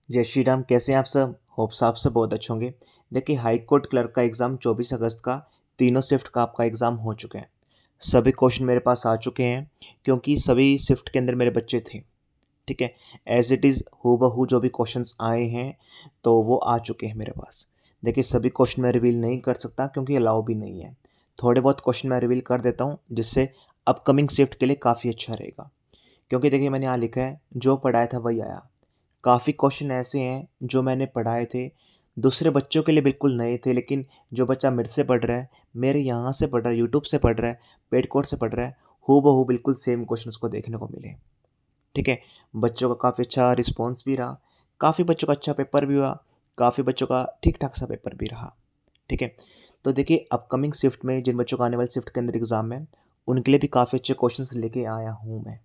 जय श्री राम। कैसे हैं आप सब? होप्स आप सब बहुत अच्छे होंगे। देखिए, हाई कोर्ट क्लर्क का एग्ज़ाम 24 अगस्त का तीनों शिफ्ट का आपका एग्ज़ाम हो चुका है। सभी क्वेश्चन मेरे पास आ चुके हैं क्योंकि सभी शिफ्ट के अंदर मेरे बच्चे थे। ठीक है? एज़ इट इज़ हूबहू जो भी क्वेश्चंस आए हैं तो वो आ चुके हैं मेरे पास। देखिए, सभी क्वेश्चन मैं रिवील नहीं कर सकता क्योंकि अलाउ भी नहीं है। थोड़े बहुत क्वेश्चन मैं रिवील कर देता हूँ जिससे अपकमिंग शिफ्ट के लिए काफ़ी अच्छा रहेगा। क्योंकि देखिए, मैंने यहाँ लिखा है जो पढ़ाया था वही आया। काफ़ी क्वेश्चन ऐसे हैं जो मैंने पढ़ाए थे, दूसरे बच्चों के लिए बिल्कुल नए थे, लेकिन जो बच्चा मेरे से पढ़ रहा है, मेरे यहाँ से पढ़ रहा है, यूट्यूब से पढ़ रहा है, पेड कोर्स से पढ़ रहा है, हूबहू बिल्कुल सेम क्वेश्चन उसको देखने को मिले। ठीक है? बच्चों का काफ़ी अच्छा रिस्पॉन्स भी रहा, काफ़ी बच्चों का अच्छा पेपर भी हुआ, काफ़ी बच्चों का ठीक-ठाक सा पेपर भी रहा। ठीक है? तो देखिए, अपकमिंग शिफ्ट में जिन बच्चों का आने वाली शिफ्ट के अंदर एग्ज़ाम है, उनके लिए भी काफ़ी अच्छे क्वेश्चंस लेके आया हूँ मैं।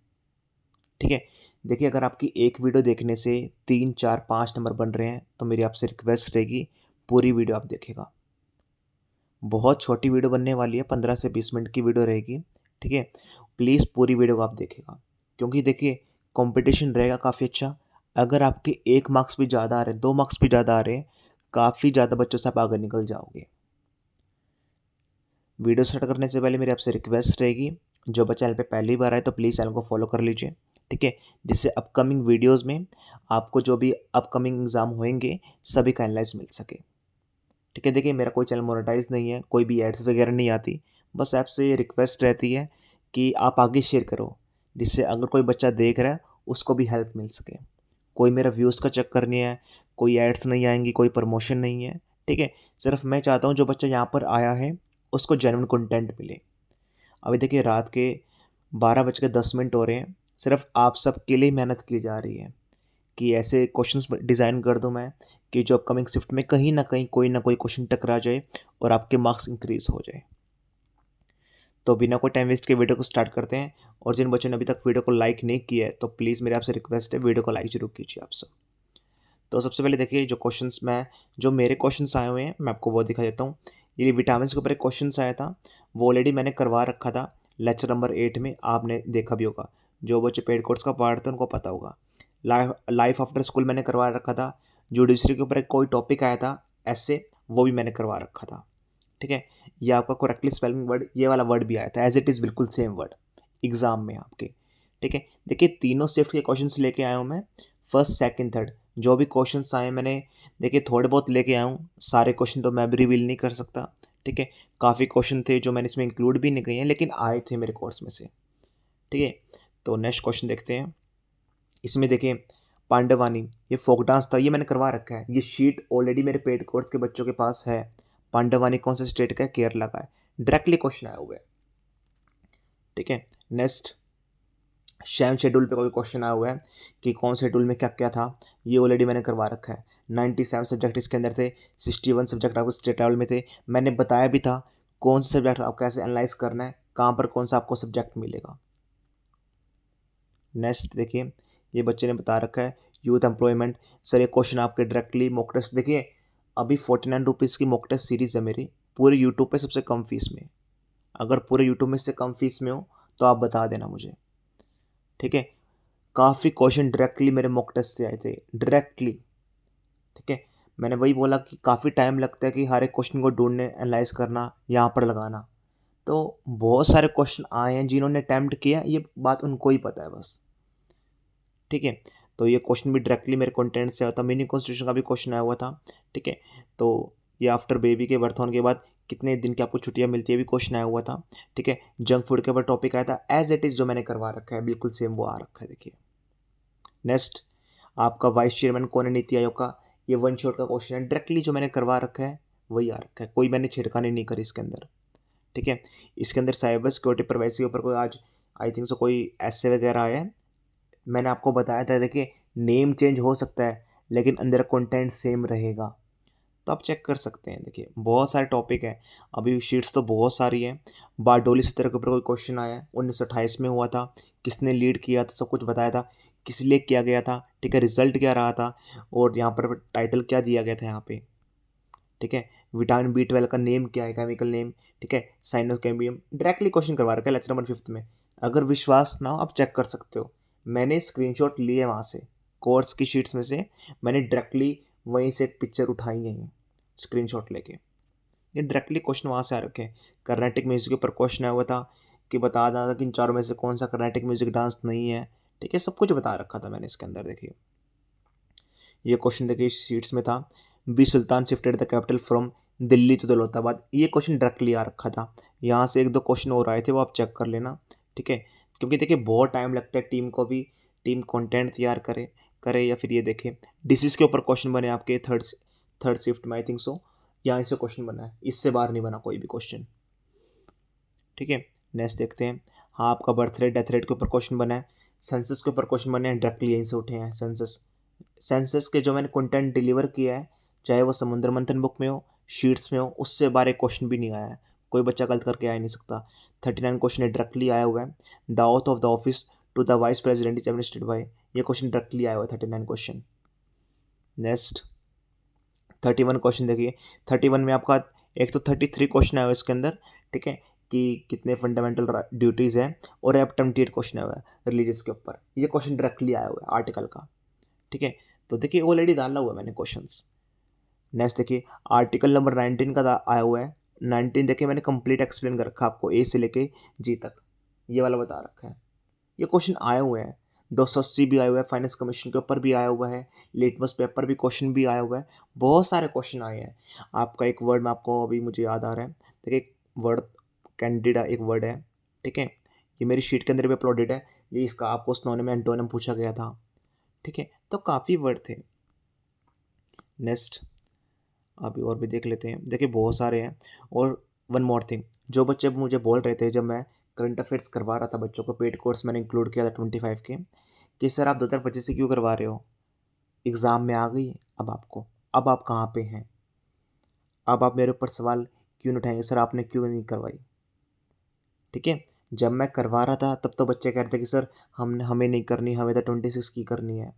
ठीक है? देखिए, अगर आपकी एक वीडियो देखने से 3, 4, 5 नंबर बन रहे हैं, तो मेरी आपसे रिक्वेस्ट रहेगी, पूरी वीडियो आप देखिएगा। बहुत छोटी वीडियो बनने वाली है, 15 से 20 मिनट की वीडियो रहेगी। ठीक है? प्लीज़ पूरी वीडियो को आप देखिएगा, क्योंकि देखिए कॉम्पिटिशन रहेगा काफ़ी अच्छा। अगर आपके 1 मार्क्स भी ज़्यादा आ रहे हैं, 2 मार्क्स भी ज़्यादा आ रहे हैं, काफ़ी ज़्यादा बच्चों से आप आगे निकल जाओगे। वीडियो स्टार्ट करने से पहले मेरी आपसे रिक्वेस्ट रहेगी, जो बच्चा चैनल पे पहली बार आए तो प्लीज़ चैनल को फॉलो कर लीजिए। ठीक है? जिससे अपकमिंग वीडियोज़ में आपको जो भी अपकमिंग एग्ज़ाम होंगे, सभी का एनालाइज़ मिल सके। ठीक है? देखिए, मेरा कोई चैनल मोनेटाइज़ नहीं है, कोई भी एड्स वगैरह नहीं आती। बस आपसे ये रिक्वेस्ट रहती है कि आप आगे शेयर करो, जिससे अगर कोई बच्चा देख रहा है, उसको भी हेल्प मिल सके। कोई मेरा व्यूज़ का चक्कर नहीं है, कोई एड्स नहीं आएँगी, कोई प्रमोशन नहीं है। ठीक है? सिर्फ़ मैं चाहता हूँ जो बच्चा यहाँ पर आया है, उसको जेन्युइन कंटेंट मिले। अभी देखिए, रात के 12:10 हो रहे हैं, सिर्फ़ आप सबके लिए मेहनत की जा रही है कि ऐसे क्वेश्चंस डिज़ाइन कर दूँ मैं कि जो अपकमिंग शिफ्ट में कहीं न कहीं कोई ना कोई क्वेश्चन टकरा जाए और आपके मार्क्स इंक्रीज़ हो जाए। तो बिना कोई टाइम वेस्ट के वीडियो को स्टार्ट करते हैं, और जिन बच्चों ने अभी तक वीडियो को लाइक नहीं किया है, तो प्लीज़ मेरी आपसे रिक्वेस्ट है, वीडियो को लाइक ज़रूर कीजिए आप सब। तो सबसे पहले देखिए, जो मेरे क्वेश्चंस आए हुए हैं, मैं आपको वो दिखा देता हूँ। ये विटामिन्स के ऊपर एक क्वेश्चंस आया था, वो ऑलरेडी मैंने करवा रखा था लेक्चर नंबर 8 में, आपने देखा भी होगा। जो बच्चे पेड कोर्स का पढ़ते हैं उनको पता होगा। लाइफ आफ्टर स्कूल मैंने करवा रखा था। जुडिशरी के ऊपर एक कोई टॉपिक आया था एस्से, वो भी मैंने करवा रखा था। ठीक है? ये आपका करेक्टली स्पेलिंग वर्ड, ये वाला वर्ड भी आया था, एज़ इट इज़ बिल्कुल सेम वर्ड एग्ज़ाम में आपके। ठीक है? देखिए, तीनों शिफ्ट के क्वेश्चंस लेके आया हूँ मैं, फर्स्ट, सेकंड, थर्ड। जो भी क्वेश्चंस आए मैंने, देखिए थोड़े बहुत लेके आया हूँ, सारे क्वेश्चन तो मैं भी रिवील नहीं कर सकता। ठीक है? काफ़ी क्वेश्चन थे जो मैंने इसमें इंक्लूड भी नहीं किए हैं, लेकिन आए थे मेरे कोर्स में से। ठीक है? तो नेक्स्ट क्वेश्चन देखते हैं। इसमें देखिए, पांडवानी, ये फ़ोक डांस था, ये मैंने करवा रखा है। ये शीट ऑलरेडी मेरे पेड कोर्स के बच्चों के पास है। पांडवानी कौन से स्टेट का है? केरला का है। डायरेक्टली क्वेश्चन आया हुआ है। ठीक है? नेक्स्ट, शैम शेड्यूल पे कोई क्वेश्चन आया हुआ है कि कौन से शेड्यूल में क्या-क्या था, ये ऑलरेडी मैंने करवा रखा है। 97 सब्जेक्ट इसके अंदर थे, 61 सब्जेक्ट आपको स्टेट लेवल में थे। मैंने बताया भी था कौन से सब्जेक्ट आपको कैसे एनालाइज़ करना है, कहाँ पर कौन-सा आपको सब्जेक्ट मिलेगा। नेक्स्ट देखिए, ये बच्चे ने बता रखा है यूथ एम्प्लॉयमेंट। सर, ये क्वेश्चन आपके डायरेक्टली मॉक टेस्ट, देखिए अभी 49 रुपीज़ की मॉक टेस्ट सीरीज़ है मेरी, पूरे यूट्यूब पे सबसे कम फीस में। अगर पूरे यूट्यूब में इससे कम फीस में हो, तो आप बता देना मुझे। ठीक है? काफ़ी क्वेश्चन डायरेक्टली मेरे मॉक टेस्ट से आए थे, डायरेक्टली। ठीक है? मैंने वही बोला कि काफ़ी टाइम लगता है कि हर एक क्वेश्चन को ढूँढने, एनालाइज़ करना, यहाँ पर लगाना। तो बहुत सारे क्वेश्चन आए हैं, जिन्होंने अटेम्प्ट किया, ये बात उनको ही पता है बस। ठीक है? तो ये क्वेश्चन भी डायरेक्टली मेरे कंटेंट से आया था। मिनी कॉन्स्टिट्यूशन का भी क्वेश्चन आया हुआ था। ठीक है? तो ये आफ्टर बेबी के बर्थ होने के बाद कितने दिन की आपको छुट्टियाँ मिलती है, ये भी क्वेश्चन आया हुआ था। ठीक है? जंक फूड के ऊपर टॉपिक आया था, एज़ इट इज़ जो मैंने करवा रखा है, बिल्कुल सेम वो आ रखा है, देखिए। नेक्स्ट, आपका वाइस चेयरमैन कौन है नीति आयोग का? ये वन शॉट का क्वेश्चन है, डायरेक्टली जो मैंने करवा रखा है वही आ रखा है, कोई मैंने छेड़खानी नहीं करी इसके अंदर। ठीक है? इसके अंदर साइबर सिक्योरिटी प्राइवेसी के ऊपर कोई आज आई थिंक सो कोई ऐसे वगैरह आया है। मैंने आपको बताया था, देखिए नेम चेंज हो सकता है, लेकिन अंदर कंटेंट सेम रहेगा। तो आप चेक कर सकते हैं, देखिए बहुत सारे टॉपिक हैं। अभी शीट्स तो बहुत सारी हैं। बारडोली सत्र के ऊपर कोई क्वेश्चन आया है, 1928 में हुआ था। किसने लीड किया था, सब कुछ बताया था। किस लिए किया गया था, ठीक है, रिजल्ट क्या रहा था, और यहाँ पर टाइटल क्या दिया गया था यहाँ पे। ठीक है? विटामिन B12 का नेम क्या है, केमिकल नेम। ठीक है? साइनोकैम्बियम, डायरेक्टली क्वेश्चन करवा रखा है लेक्चर नंबर 5 में। अगर विश्वास ना हो, आप चेक कर सकते हो। मैंने स्क्रीनशॉट लिए वहाँ से। कोर्स की शीट्स में से मैंने डायरेक्टली वहीं से एक पिक्चर उठाई है स्क्रीनशॉट लेके। ये डायरेक्टली क्वेश्चन वहाँ से आ रखे हैं। कर्नाटिक म्यूजिक के ऊपर क्वेश्चन आया हुआ था कि बता रहा था कि इन चारों में से कौन सा कर्नाटिक म्यूजिक डांस नहीं है। ठीक है, सब कुछ बता रखा था मैंने इसके अंदर। देखिए ये क्वेश्चन देखिए शीट्स में था, बी सुल्तान shifted the capital from Delhi to Daulatabad. ये क्वेश्चन डायरेक्टली आ रखा था। यहाँ से एक दो क्वेश्चन और आए थे, वो आप चेक कर लेना। ठीक है, क्योंकि देखिए बहुत टाइम लगता है टीम को भी, टीम कंटेंट तैयार करे करे या फिर ये देखें डिसीज के ऊपर क्वेश्चन बने आपके थर्ड शिफ्ट में आई थिंक सो। यहाँ से क्वेश्चन बना है, इससे बाहर नहीं बना कोई भी क्वेश्चन। ठीक है, नेक्स्ट देखते हैं। हाँ, आपका बर्थ रेट डेथ रेट के ऊपर क्वेश्चन बना है, सेंसस के ऊपर क्वेश्चन बने हैं, डायरेक्टली यहीं से उठे हैं। सेंसस के जो मैंने कंटेंट डिलीवर किया है, चाहे वो समुद्र मंथन बुक में हो, शीट्स में हो, उससे बाहर एक क्वेश्चन भी नहीं आया है। कोई बच्चा गलत करके आ ही नहीं सकता। 39 क्वेश्चन डायरेक्टली आया हुआ है। The oath of the office to the vice president is administered by, ये क्वेश्चन डायरेक्टली आया हुआ है 39 क्वेश्चन। नेक्स्ट 31 क्वेश्चन देखिए। 31 में आपका एक तो 33 क्वेश्चन आया हुआ है इसके अंदर। ठीक है, कि कितने फंडामेंटल ड्यूटीज़ हैं, और अटेम्प्टेड क्वेश्चन आया हुआ है रिलीजियस के ऊपर। ये क्वेश्चन डायरेक्टली आया हुआ है आर्टिकल का। ठीक है, तो देखिए ऑलरेडी डाला हुआ है मैंने क्वेश्चंस। नेक्स्ट देखिए आर्टिकल नंबर 19 का आया हुआ है। 19 देखिए मैंने कंप्लीट एक्सप्लेन कर रखा है आपको, ए से लेके जी तक, ये वाला बता रखा है। ये क्वेश्चन आए हुए हैं, 280 भी आए हुए हैं, फाइनेंस कमीशन के ऊपर भी आया हुआ है, लिटमस पेपर भी क्वेश्चन भी आया हुआ है, बहुत सारे क्वेश्चन आए हैं। आपका एक वर्ड में आपको अभी मुझे याद आ रहा है, देखिए वर्ड कैंडिडा एक वर्ड है। ठीक है, ये मेरी शीट के अंदर भी अपलोडेड है। ये इसका आपको स्नोनिम एंटोनिम पूछा गया था। ठीक है, तो काफ़ी वर्ड थे। नेक्स्ट अभी और भी देख लेते हैं। देखिए बहुत सारे हैं। और वन मोर थिंग, जो बच्चे मुझे बोल रहे थे जब मैं करंट अफेयर्स करवा रहा था बच्चों को, पेड कोर्स मैंने इंक्लूड किया था 25 के, कि सर आप 2025 से क्यों करवा रहे हो, एग्ज़ाम में आ गई अब आपको, अब आप कहाँ पे हैं, अब आप मेरे ऊपर सवाल क्यों नहीं उठाएंगे, सर आपने क्यों नहीं करवाई। ठीक है, जब मैं करवा रहा था तब तो बच्चे कह रहे थे कि सर हमें नहीं करनी, हमें तो 26 की करनी है।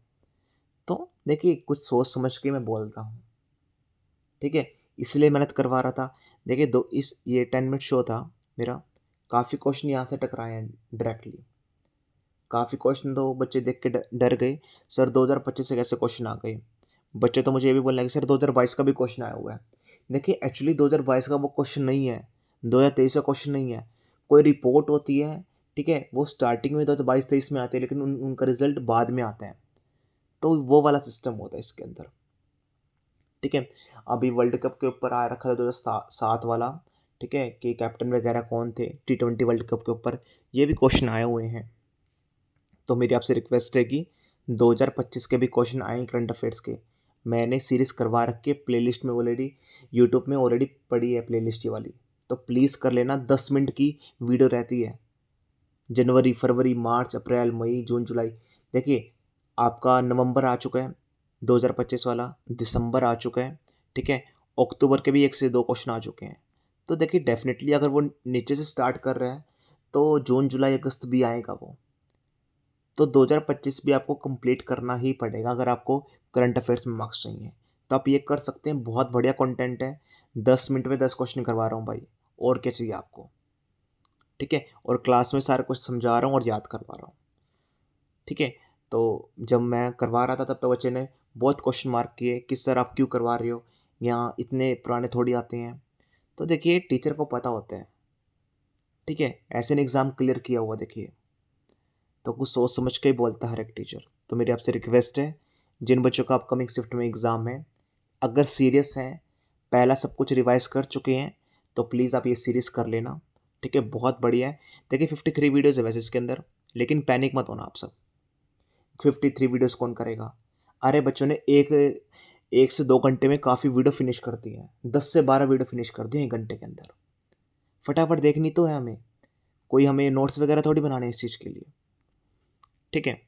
तो देखिए कुछ सोच समझ के मैं बोलता हूँ। ठीक है, इसलिए मेहनत करवा रहा था। देखिए ये 10 मिनट शो था मेरा, काफ़ी क्वेश्चन यहाँ से टकराए हैं डायरेक्टली। काफ़ी क्वेश्चन तो बच्चे देख के डर गए, सर 2025 से कैसे क्वेश्चन आ गए। बच्चे तो मुझे ये भी बोलने लगे सर 2022 का भी क्वेश्चन आया हुआ है। देखिए एक्चुअली 2022 का वो क्वेश्चन नहीं है, 2023 का क्वेश्चन नहीं है। कोई रिपोर्ट होती है, ठीक है, वो स्टार्टिंग में 2022-23 में आते हैं, लेकिन उनका रिजल्ट बाद में आता है। तो वो वाला सिस्टम होता है इसके अंदर। ठीक है, अभी वर्ल्ड कप के ऊपर आ रखा था 2007 वाला। ठीक है, कि कैप्टन वगैरह कौन थे T20 वर्ल्ड कप के ऊपर, ये भी क्वेश्चन आए हुए हैं। तो मेरी आपसे रिक्वेस्ट है कि 2025 के भी क्वेश्चन आए करंट अफेयर्स के, मैंने सीरीज़ करवा रखी है प्लेलिस्ट में ऑलरेडी, यूट्यूब में ऑलरेडी पड़ी है प्लेलिस्ट ये वाली, तो प्लीज़ कर लेना। 10 मिनट की वीडियो रहती है। जनवरी, फरवरी, मार्च, अप्रैल, मई, जून, जुलाई, देखिए आपका नवंबर आ चुका है 2025 वाला, दिसंबर आ चुका है। ठीक है, अक्टूबर के भी 1 से 2 क्वेश्चन आ चुके हैं। तो देखिए डेफिनेटली अगर वो नीचे से स्टार्ट कर रहे हैं तो जून, जुलाई, अगस्त भी आएगा वो। तो 2025 भी आपको कंप्लीट करना ही पड़ेगा अगर आपको करंट अफेयर्स में मार्क्स चाहिए। तो आप ये कर सकते हैं, बहुत बढ़िया कंटेंट है। 10 मिनट में 10 क्वेश्चन करवा रहा हूँ भाई, और क्या चाहिए आपको। ठीक है, और क्लास में सारा कुछ समझा रहा हूँ और याद करवा रहा हूँ। ठीक है, तो जब मैं करवा रहा था तब तो बच्चे ने बहुत क्वेश्चन मार्क किए कि सर आप क्यों करवा रहे हो, यहाँ इतने पुराने थोड़ी आते हैं। तो देखिए टीचर को पता होता है। ठीक है, ऐसे ने एग्ज़ाम क्लियर किया हुआ देखिए, तो कुछ सोच समझ के ही बोलता है हर एक टीचर। तो मेरी आपसे रिक्वेस्ट है, जिन बच्चों का अपकमिंग शिफ्ट में एग्ज़ाम है, अगर सीरियस हैं, पहला सब कुछ रिवाइज कर चुके हैं, तो प्लीज़ आप ये सीरीज़ कर लेना। ठीक है, बहुत बढ़िया है। देखिए 53 वीडियोज़ है वैसे इसके अंदर, लेकिन पैनिक मत होना आप सब। 53 वीडियोज़ कौन करेगा। अरे बच्चों ने एक से 2 घंटे में काफ़ी वीडियो फिनिश कर दी है, 10 से 12 वीडियो फिनिश कर दिए 1 घंटे के अंदर। फटाफट देखनी तो है हमें, कोई हमें नोट्स वगैरह थोड़ी बनाने हैं इस चीज़ के लिए। ठीक है,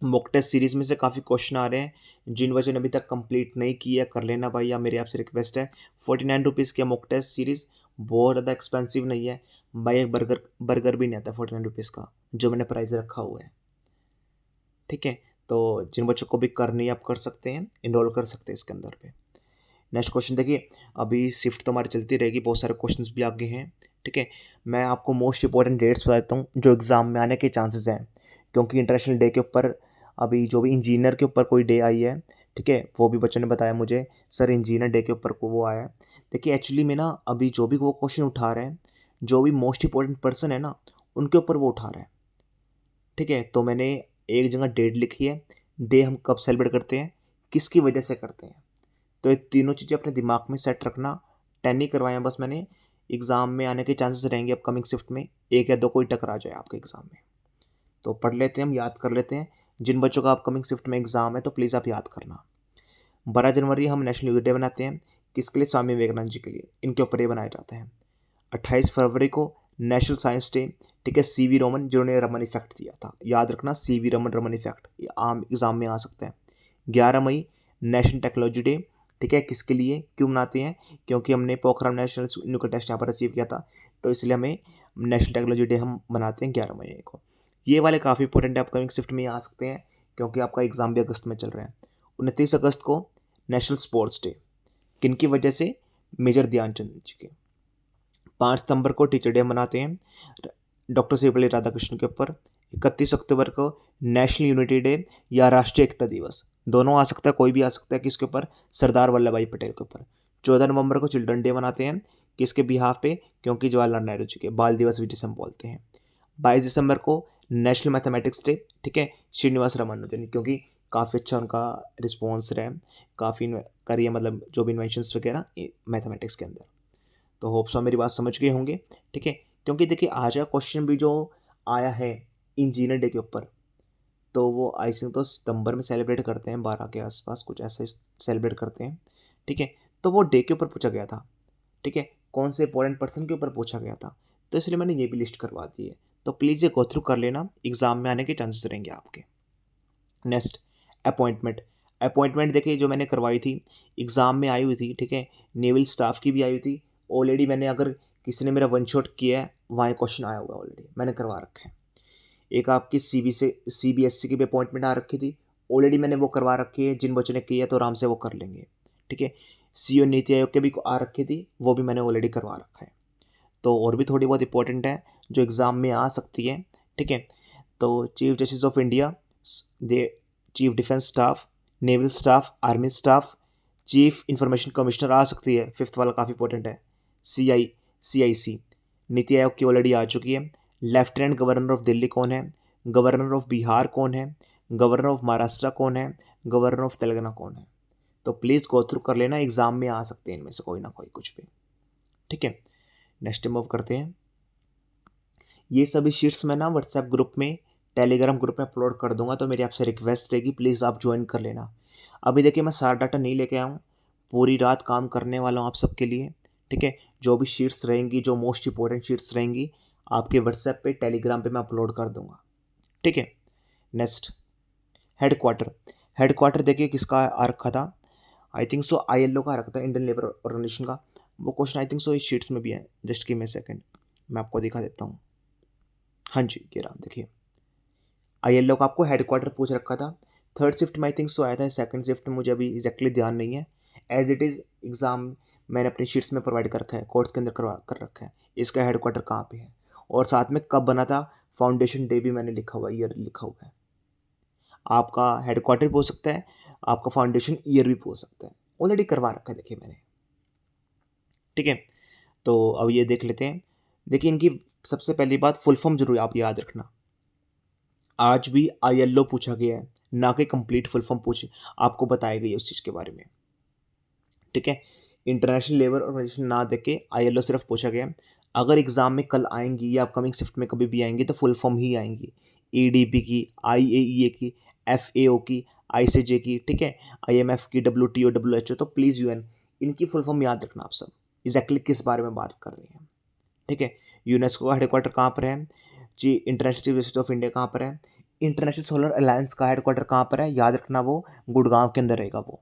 मॉक टेस्ट सीरीज़ में से काफ़ी क्वेश्चन आ रहे हैं, जिन बच्चों ने अभी तक कंप्लीट नहीं किया कर लेना भाई, या मेरी आपसे रिक्वेस्ट है। 49 रुपीज़ की मॉक टेस्ट सीरीज़, बहुत ज़्यादा एक्सपेंसिव नहीं है भाई, एक बर्गर भी नहीं आता 49 रुपीज़ का, जो मैंने प्राइस रखा हुआ है। ठीक है, तो जिन बच्चों को भी करनी है आप कर सकते हैं, इनरोल कर सकते हैं इसके अंदर पे। नेक्स्ट क्वेश्चन देखिए, अभी शिफ्ट तो हमारी चलती रहेगी, बहुत सारे क्वेश्चंस भी आगे हैं। ठीक है, मैं आपको मोस्ट इंपॉर्टेंट डेट्स बता देता हूँ जो एग्ज़ाम में आने के चांसेस हैं, क्योंकि इंटरनेशनल डे के ऊपर अभी जो भी इंजीनियर के ऊपर कोई डे आई है, ठीक है, वो भी बच्चों ने बताया मुझे सर इंजीनियर डे के ऊपर को वो आया है। देखिए एक्चुअली में ना अभी जो भी वो क्वेश्चन उठा रहे हैं, जो भी मोस्ट इंपॉर्टेंट पर्सन है ना उनके ऊपर वो उठा रहे हैं, ठीक है। तो मैंने एक जगह डेट लिखी है, डे हम कब सेलिब्रेट करते हैं, किसकी वजह से करते हैं। तो ये तीनों चीज़ें अपने दिमाग में सेट रखना। 10 ही करवाए हैं बस मैंने, एग्ज़ाम में आने के चांसेस रहेंगे अपकमिंग शिफ्ट में, एक या दो कोई टकरा जाए आपके एग्ज़ाम में। तो पढ़ लेते हैं हम, याद कर लेते हैं। जिन बच्चों का अपकमिंग शिफ्ट में एग्ज़ाम है तो प्लीज़ आप याद करना। 12 जनवरी हम नेशनल यूथ डे बनाते हैं, किसके लिए, स्वामी विवेकानंद जी के लिए, इनके ऊपर ये बनाए जाते हैं। 28 फरवरी को नेशनल साइंस डे, ठीक है, सीवी रमन जिन्होंने रमन इफेक्ट दिया था, याद रखना सीवी रमन, रमन इफेक्ट, ये आम एग्जाम में आ सकता है। 11 मई नेशनल टेक्नोलॉजी डे, ठीक है, किसके लिए क्यों मनाते हैं, क्योंकि हमने पोखराम नेशनल न्यूक्लियर टेस्ट यहाँ पर अचीव किया था, तो इसलिए हमें नेशनल टेक्नोलॉजी डे हम मनाते हैं 11 मई को। ये वाले काफ़ी इंपॉर्टेंट है, अपकमिंग शिफ्ट में आ सकते हैं क्योंकि आपका एग्जाम भी अगस्त में चल रहा है। 29 अगस्त को नेशनल स्पोर्ट्स डे, किन की वजह से, मेजर ध्यानचंद जी के। 5 सितंबर को टीचर डे मनाते हैं डॉक्टर सर्वपल्ली राधाकृष्णन के ऊपर। 31 अक्टूबर को नेशनल यूनिटी डे या राष्ट्रीय एकता दिवस, दोनों आ सकता है, कोई भी आ सकता है, किसके ऊपर, सरदार वल्लभ भाई पटेल के ऊपर। 14 नवंबर को चिल्ड्रन डे मनाते हैं, किसके बिहाफ पे, क्योंकि जवाहरलाल नेहरू जी के बाल दिवस भी जिसे हम बोलते हैं। 22 दिसंबर को नेशनल मैथमेटिक्स डे, ठीक है, श्रीनिवास रामानुजन, क्योंकि काफ़ी अच्छा उनका रिस्पॉन्स रहा है, काफ़ी करिए मतलब जो भी इन्वेंशंस वगैरह मैथमेटिक्स के अंदर। तो होप सो मेरी बात समझ गए होंगे, ठीक है। क्योंकि देखिए आज का क्वेश्चन भी जो आया है इंजीनियर डे के ऊपर, तो वो आई थिंक तो सितंबर में सेलिब्रेट करते हैं, 12 के आसपास कुछ ऐसा सेलिब्रेट करते हैं, ठीक है। तो वो डे के ऊपर पूछा गया था, ठीक है, कौन से इंपॉर्टेंट पर्सन के ऊपर पूछा गया था, तो इसलिए मैंने ये भी लिस्ट करवा दी है। तो प्लीज़ ये गो थ्रू कर लेना, एग्जाम में आने के चांसेस रहेंगे आपके। Next, appointment. अपॉइंटमेंट देखिए जो मैंने करवाई थी, एग्ज़ाम में आई हुई थी, ठीक है, नेवल स्टाफ की भी आई हुई थी ऑलरेडी। मैंने अगर किसी ने मेरा वन शॉट किया है, वहाँ क्वेश्चन आया हुआ है ऑलरेडी, मैंने करवा रखा है। एक आपकी CBSE की भी अपॉइंटमेंट आ रखी थी, ऑलरेडी मैंने वो करवा रखी है। जिन बच्चों ने की है तो आराम से वो कर लेंगे, ठीक है। CO नीति आयोग के भी आ रखी थी, वो भी मैंने ऑलरेडी करवा रखा है। तो और भी थोड़ी बहुत इंपॉर्टेंट है जो एग्ज़ाम में आ सकती है, ठीक है। तो chief justice of India, the chief defence staff, naval staff, army staff, chief information commissioner आ सकती है, फिफ्थ वाला काफ़ी इंपॉर्टेंट है। CIC नीति आयोग की ऑलरेडी आ चुकी है। लेफ्टिनेंट गवर्नर ऑफ दिल्ली कौन है, गवर्नर ऑफ बिहार कौन है, गवर्नर ऑफ महाराष्ट्र कौन है, गवर्नर ऑफ तेलंगाना कौन है। तो प्लीज़ गो थ्रू कर लेना, एग्जाम में आ सकते हैं इनमें से कोई ना कोई कुछ भी, ठीक है। नेक्स्ट मूव करते हैं। ये सभी शीट्स मैं ना व्हाट्सएप ग्रुप में, टेलीग्राम ग्रुप में अपलोड कर दूंगा, तो मेरी आपसे रिक्वेस्ट रहेगी प्लीज़ आप ज्वाइन कर लेना। अभी देखिए मैं सारा डाटा नहीं लेके आया हूँ, पूरी रात काम करने वाला हूँ आप सबके लिए, ठीक है। जो भी शीट्स रहेंगी, जो मोस्ट इंपॉर्टेंट शीट्स रहेंगी, आपके व्हाट्सएप पे, टेलीग्राम पे मैं अपलोड कर दूंगा, ठीक है। Next, headquarter. हेडक्वार्टर देखिए किसका आ रखा था, आई थिंक सो ILO का रखा था, इंडियन लेबर ऑर्गेनाइजेशन का। वो क्वेश्चन आई थिंक सो इस शीट्स में भी है, जस्ट गिव मी सेकंड, मैं आपको दिखा देता हूँ। हाँ जी, ये रहा देखिए, ILO का आपको हेडक्वार्टर पूछ रखा था। थर्ड शिफ्ट में आई थिंक सो आया था, सेकंड शिफ्ट में मुझे अभी एग्जैक्टली ध्यान नहीं है। एज इट इज़ एग्ज़ाम मैंने अपनी शीट्स में प्रोवाइड कर रखा है, कोर्स के अंदर करवा कर रखा है, इसका हेडक्वार्टर कहाँ पे है, और साथ में कब बना था, फाउंडेशन डे भी मैंने लिखा हुआ है, ईयर लिखा हुआ है। आपका हेडक्वार्टर भी हो सकता है, आपका फाउंडेशन ईयर भी हो सकता है, ऑलरेडी करवा रखा है देखिए मैंने, ठीक है। तो अब ये देख लेते हैं। देखिए इनकी सबसे पहली बात, फुल फॉर्म जरूर आप याद रखना। आज भी ILO पूछा गया है, ना कि कंप्लीट फुल फॉर्म पूछे, आपको बताया गई है उस चीज़ के बारे में, ठीक है। इंटरनेशनल लेबर ऑर्गेनाइजेशन ना देख के ILO सिर्फ पूछा गया है। अगर एग्जाम में कल आएंगी या अपकमिंग शिफ्ट में कभी भी आएंगी तो फुल फॉर्म ही आएंगी, EDB की, IAEA की, FAO की, ICJ की, ठीक है, IMF की, WTO, WHO, तो प्लीज़ UN, इनकी फुल फॉर्म याद रखना आप सब, एग्जैक्टली किस बारे में बात कर रहे हैं, ठीक है। यूनेस्को का हेडक्वार्टर कहाँ पर है जी, international chief justice of India कहाँ पर है, इंटरनेशनल सोलर अलायंस का हेडक्वार्टर कहाँ पर है, याद रखना वो गुड़गांव के अंदर रहेगा वो,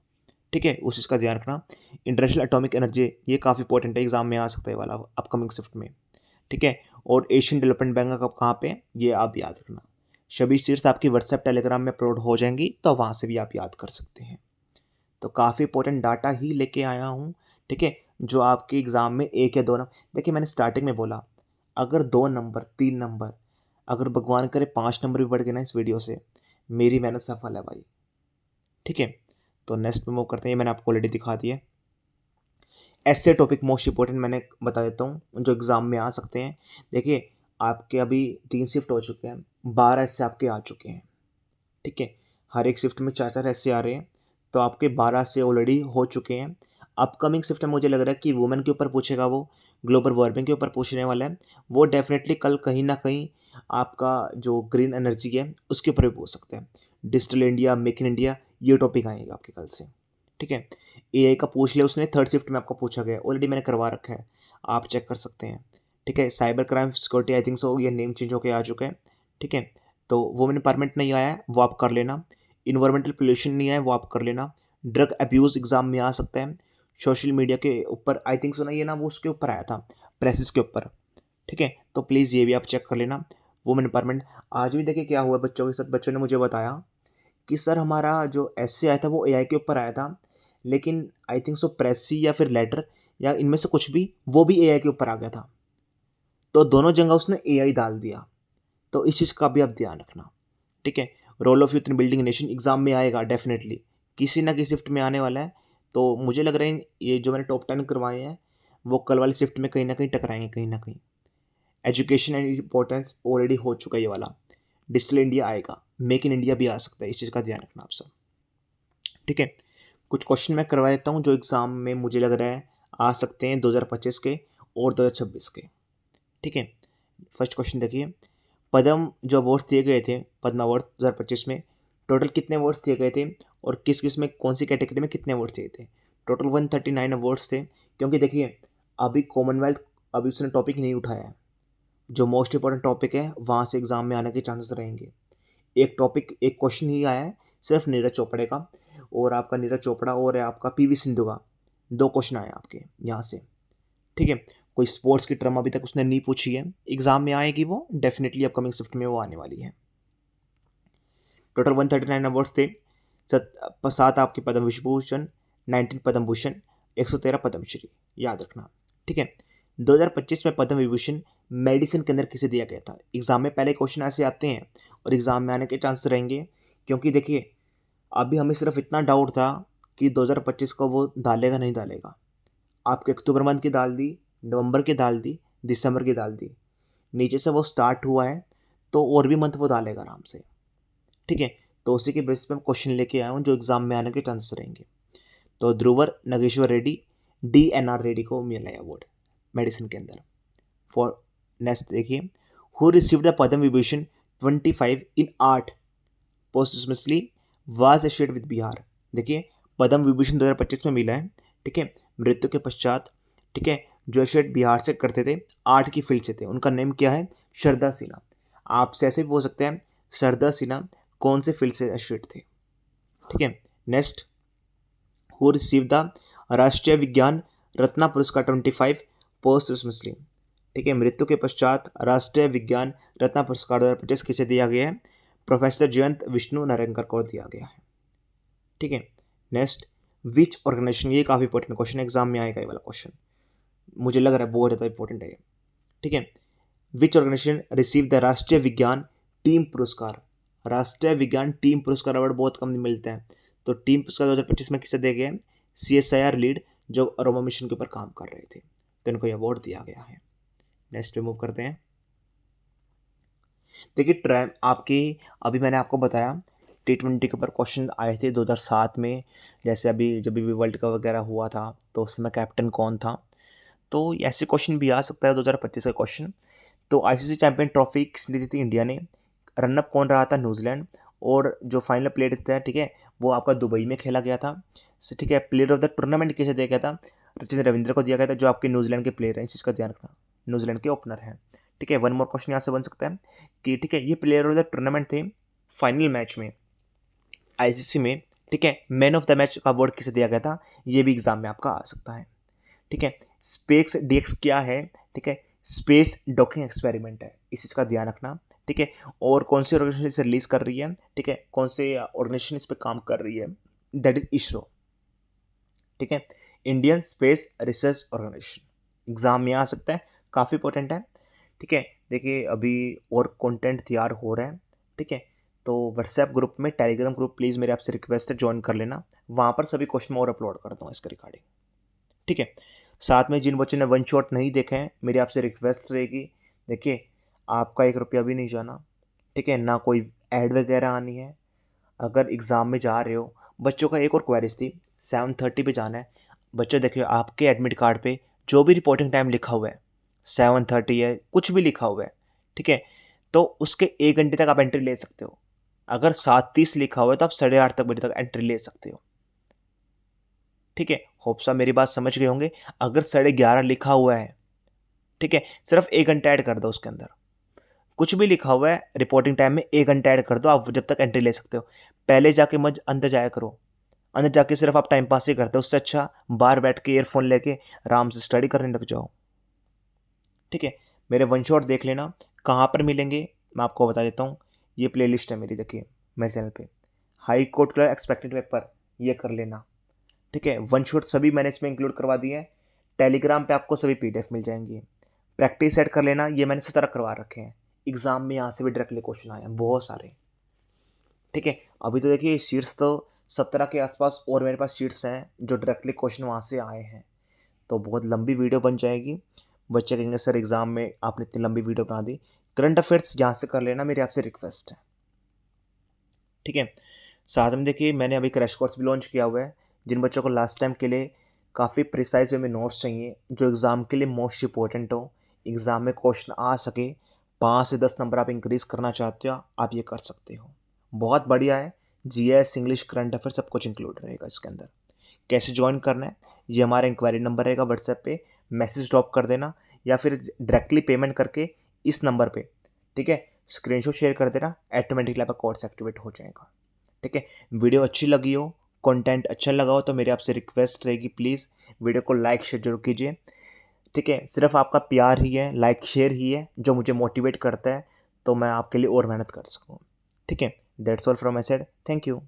ठीक है, उस चीज़ का ध्यान रखना। इंटरनेशनल एटॉमिक एनर्जी, ये काफ़ी इंपॉर्टेंट है, एग्जाम में आ सकता है वाला अपकमिंग शिफ्ट में, ठीक है। और एशियन डेवलपमेंट बैंक का कहाँ पे, ये आप याद रखना। सभी शीट्स आपकी व्हाट्सएप टेलीग्राम में अपलोड हो जाएंगी, तो वहाँ से भी आप याद कर सकते हैं। तो काफ़ी इंपॉर्टेंट डाटा ही लेके आया हूँ, ठीक है, जो आपके एग्ज़ाम में एक या दो नंबर, देखिए मैंने स्टार्टिंग में बोला, अगर 2 नंबर 3 नंबर, अगर भगवान करे 5 नंबर भी बढ़ गए ना इस वीडियो से, मेरी मेहनत सफल है भाई। ठीक है, तो नेक्स्ट पे मूव करते हैं। ये मैंने आपको ऑलरेडी दिखा दिया है। ऐसे टॉपिक मोस्ट इंपॉर्टेंट मैंने बता देता हूँ जो एग्ज़ाम में आ सकते हैं। देखिए, आपके अभी 3 शिफ्ट हो चुके हैं, 12 ऐसे आपके आ चुके हैं। ठीक है, हर एक शिफ्ट में 4-4 ऐसे आ रहे हैं, तो आपके 12 से ऑलरेडी हो चुके हैं। अपकमिंग शिफ्ट में मुझे लग रहा है कि वुमेन के ऊपर पूछेगा वो, ग्लोबल वार्मिंग के ऊपर पूछने वाला है। वो डेफ़िनेटली कल कहीं न कहीं आपका जो ग्रीन एनर्जी है, उसके ऊपर भी पूछ सकते हैं। Digital India, make in India, ये टॉपिक आएगा आपके कल से। ठीक है, एआई का पूछ लिया उसने, थर्ड शिफ्ट में आपका पूछा गया है, ऑलरेडी मैंने करवा रखा है, आप चेक कर सकते हैं। ठीक है, cyber crime security I think so ये नेम चेंज होके आ चुका है। ठीक है, तो वुमेन एम्पावरमेंट नहीं आया है, वो आप कर लेना। इन्वायरमेंटल पोल्यूशन नहीं आया है, वो आप कर लेना। ड्रग अब्यूज़ एग्ज़ाम में आ सकता है। सोशल मीडिया के ऊपर आई थिंक सो ना, ये ना वो उसके ऊपर आया था, प्रेसेस के ऊपर। ठीक है, तो प्लीज़ ये भी आप चेक कर लेना। वुमेन एम्पावरमेंट आज भी देखिए क्या हुआ बच्चों के साथ, बच्चों ने मुझे बताया कि सर हमारा जो एस्से आया था वो एआई के ऊपर आया था, लेकिन आई थिंक सो प्रेसी या फिर लेटर या इनमें से कुछ भी, वो भी एआई के ऊपर आ गया था। तो दोनों जगह उसने एआई डाल दिया। तो इस चीज़ का भी आप ध्यान रखना। ठीक है, role of youth in building nation exam में आएगा डेफिनेटली, किसी ना किसी शिफ्ट में आने वाला है। तो मुझे लग रहा है ये जो मैंने टॉप 10 करवाए हैं, वो कल वाली शिफ्ट में कहीं ना कहीं टकराएंगे कहीं ना कहीं। एजुकेशन एंड इम्पोर्टेंस ऑलरेडी हो चुका है ये वाला। डिजिटल इंडिया आएगा, मेक इन इंडिया भी आ सकता है, इस चीज़ का ध्यान रखना आप सब। ठीक है, कुछ क्वेश्चन मैं करवा देता हूँ जो एग्ज़ाम में मुझे लग रहा है आ सकते हैं 2025 के और 2026 के। ठीक है, फर्स्ट क्वेश्चन देखिए, पद्म जो अवार्ड्स दिए गए थे, पद्म अवार्ड 2025 में टोटल कितने अवार्ड्स दिए गए थे और किस किस में कौन सी कैटेगरी में कितने अवार्ड्स दिए थे? टोटल 139 अवार्ड्स थे। क्योंकि देखिए, अभी कॉमनवेल्थ अभी उसने टॉपिक नहीं उठाया है। जो मोस्ट इंपॉर्टेंट टॉपिक है वहाँ से एग्ज़ाम में आने के चांसेस रहेंगे। एक टॉपिक, एक क्वेश्चन ही आया है सिर्फ नीरज चोपड़े का, और आपका नीरज चोपड़ा और आपका पीवी सिंधु का 2 क्वेश्चन आए आपके यहाँ से। ठीक है, कोई स्पोर्ट्स की टर्म अभी तक उसने नहीं पूछी है, एग्जाम में आएगी वो डेफिनेटली, अपकमिंग शिफ्ट में वो आने वाली है। टोटल 139 अवार्ड्स थे। 7 आपके पद्म विभूषण, 19 पद्म भूषण, 113 पद्मश्री, याद रखना। ठीक है, 2025 में पद्म विभूषण मेडिसिन के अंदर किसे दिया गया था? एग्जाम में पहले क्वेश्चन ऐसे आते हैं और एग्जाम में आने के चांसेस रहेंगे। क्योंकि देखिए, अभी हमें सिर्फ इतना डाउट था कि 2025 को वो डालेगा नहीं डालेगा। आपके अक्टूबर मंथ की डाल दी, नवंबर की डाल दी, दिसंबर की डाल दी, नीचे से वो स्टार्ट हुआ है तो और भी मंथ वो डालेगा आराम से। ठीक है, तो उसी के बेस पे मैं क्वेश्चन लेके आया हूँ जो एग्जाम में आने के चांसेस रहेंगे। तो ध्रुवर नागेश्वर रेड्डी, DNR रेड्डी को मिला है अवार्ड मेडिसिन के अंदर। फॉर नेक्स्ट देखिए, who received the Padma Vibhushan 25 in art posthumously was associated with Bihar. देखिए, पद्म विभूषण 2025 में मिला है। ठीक है, मृत्यु के पश्चात। ठीक है, जो एसोसिएट बिहार से करते थे, आर्ट की फील्ड से थे, उनका नेम क्या है? श्रद्धा सिन्हा। आपसे ऐसे भी बोल सकते हैं, श्रद्धा सिन्हा कौन से फील्ड से एसोसिएट थे? ठीक है, नेक्स्ट, हु रिसीव द राष्ट्रीय विज्ञान रत्ना पुरस्कार 25 पोस्टमसली। ठीक है, मृत्यु के पश्चात राष्ट्रीय विज्ञान रत्ना पुरस्कार 2025 किसे दिया गया है? प्रोफेसर जयंत विष्णु नारंगकर को दिया गया है। ठीक है, नेक्स्ट, विच ऑर्गेनाइजेशन, ये काफ़ी इंपॉर्टेंट क्वेश्चन है, एग्जाम में आएगा ये वाला क्वेश्चन, मुझे लग रहा है बहुत ज़्यादा इंपॉर्टेंट है ये। ठीक है, विच ऑर्गेनाइजेशन रिसीव द राष्ट्रीय विज्ञान टीम पुरस्कार? राष्ट्रीय विज्ञान टीम पुरस्कार अवार्ड बहुत कम मिलते हैं, तो टीम पुरस्कार 2025 में किसे दिया गया है? CSIR लीड, जो अरोमा मिशन के ऊपर काम कर रहे थे, तो इनको ये अवार्ड दिया गया है। नेक्स्ट पे मूव करते हैं। देखिए, ट्रैम आपकी, अभी मैंने आपको बताया T20 के ऊपर क्वेश्चन आए थे 2007 में, जैसे अभी जब भी वर्ल्ड कप वगैरह हुआ था तो उसमें कैप्टन कौन था, तो ऐसे क्वेश्चन भी आ सकता है 2025 का क्वेश्चन। तो ICC चैंपियन ट्रॉफी किसने जीती थी? इंडिया ने। रनअप कौन रहा था? न्यूजीलैंड। और जो फाइनल प्लेयर था, ठीक है, वो आपका दुबई में खेला गया था। ठीक है, प्लेयर ऑफ द टूर्नामेंट किसे दिया गया था? रचिन रविंद्र को दिया गया था, जो आपके न्यूजीलैंड के प्लेयर हैं, इस चीज़ का ध्यान रखना, न्यूजीलैंड के ओपनर हैं। ठीक है, वन मोर क्वेश्चन यहाँ से बन सकता है कि ठीक है, ये प्लेयर ऑफ द टूर्नामेंट थे फाइनल मैच में ICC में। ठीक है, मैन ऑफ द मैच का अवार्ड किसे दिया गया था? ये भी एग्जाम में आपका आ सकता है। ठीक है, स्पेस DX क्या है? ठीक है, स्पेस डॉकिंग एक्सपेरिमेंट है, इस चीज़ का ध्यान रखना। ठीक है, और कौन सी ऑर्गेनाइजेशन इसे रिलीज कर रही है? ठीक है, कौन से ऑर्गेनाइजेशन इस पर काम कर रही है? That is ISRO। ठीक है, Indian space research organisation, exam में आ सकता है, काफ़ी इंपॉर्टेंट है। ठीक है, देखिए अभी और कंटेंट तैयार हो रहा है। ठीक है, तो व्हाट्सएप ग्रुप में, टेलीग्राम ग्रुप प्लीज़ मेरे आपसे रिक्वेस्ट है ज्वाइन कर लेना, वहाँ पर सभी क्वेश्चन मैं और अपलोड करता हूँ इसके रिगार्डिंग, ठीक है। साथ में जिन बच्चों ने वन शॉट नहीं देखे हैं, मेरी आपसे रिक्वेस्ट रहेगी, देखिए आपका 1 रुपया भी नहीं जाना, ठीक है, ना कोई ऐड वगैरह आनी है। अगर एग्ज़ाम में जा रहे हो, बच्चों का एक और क्वेरीज थी, 7:30 पे जाना है। बच्चों देखिए आपके एडमिट कार्ड पे जो भी रिपोर्टिंग टाइम लिखा हुआ है 7:30 है, कुछ भी लिखा हुआ है, ठीक है, तो उसके 1 घंटे तक आप एंट्री ले सकते हो। अगर 7:30 लिखा हुआ है तो आप 8:30 तक बजे तक एंट्री ले सकते हो, ठीक है। होप्स आप मेरी बात समझ गए होंगे। अगर 11:30 लिखा हुआ है, ठीक है, सिर्फ 1 घंटा ऐड कर दो उसके अंदर। कुछ भी लिखा हुआ है रिपोर्टिंग टाइम में 1 घंटा ऐड कर दो, आप जब तक एंट्री ले सकते हो। पहले जाके मत अंदर जाया करो, अंदर जाके सिर्फ आप टाइम पास ही करते हो, उससे अच्छा बाहर बैठ के ईयरफोन लेके आराम से स्टडी करने लग जाओ, ठीक है। मेरे वन शॉट देख लेना, कहाँ पर मिलेंगे मैं आपको बता देता हूँ। ये प्लेलिस्ट है मेरी, देखिए मेरे चैनल पे, high court clerk expected paper, ये कर लेना, ठीक है। वन शॉट सभी मैंने इसमें इंक्लूड करवा दिए हैं। टेलीग्राम पे आपको सभी पीडीएफ मिल जाएंगी। प्रैक्टिस सेट कर लेना, ये मैंने 17 करवा रखे हैं। एग्जाम में यहाँ से भी डायरेक्टली क्वेश्चन आए हैं बहुत सारे, ठीक है। अभी तो देखिए शीट्स तो 17 के आसपास और मेरे पास शीट्स हैं जो डायरेक्टली क्वेश्चन वहाँ से आए हैं। तो बहुत लंबी वीडियो बन जाएगी, बच्चे कहेंगे सर एग्ज़ाम में आपने इतनी लंबी वीडियो बना दी। करंट अफेयर्स यहाँ से कर लेना, मेरी आपसे रिक्वेस्ट है, ठीक है। साथ में देखिए मैंने अभी क्रैश कोर्स भी लॉन्च किया हुआ है। जिन बच्चों को लास्ट टाइम के लिए काफ़ी प्रिसाइज वे में नोट्स चाहिए, जो एग्ज़ाम के लिए मोस्ट इंपॉर्टेंट हो, एग्ज़ाम में क्वेश्चन आ सके, 5 से 10 नंबर आप इंक्रीज़ करना चाहते हो, आप ये कर सकते हो। बहुत बढ़िया है, जीएस, इंग्लिश, करंट अफेयर सब कुछ इंक्लूड रहेगा इसके अंदर। कैसे ज्वाइन करना है, ये हमारा इंक्वायरी नंबर रहेगा, व्हाट्सएप पे मैसेज ड्रॉप कर देना या फिर डायरेक्टली पेमेंट करके इस नंबर पे, ठीक है, स्क्रीनशॉट शेयर कर देना, ऑटोमेटिकली आपका कोर्स एक्टिवेट हो जाएगा, ठीक है। वीडियो अच्छी लगी हो, कंटेंट अच्छा लगा हो तो मेरी आपसे रिक्वेस्ट रहेगी, प्लीज़ वीडियो को लाइक शेयर जरूर कीजिए, ठीक है। सिर्फ आपका प्यार ही है, लाइक शेयर ही है जो मुझे मोटिवेट करता है, तो मैं आपके लिए और मेहनत कर सकूँ, ठीक है। That's all from my side, thank you.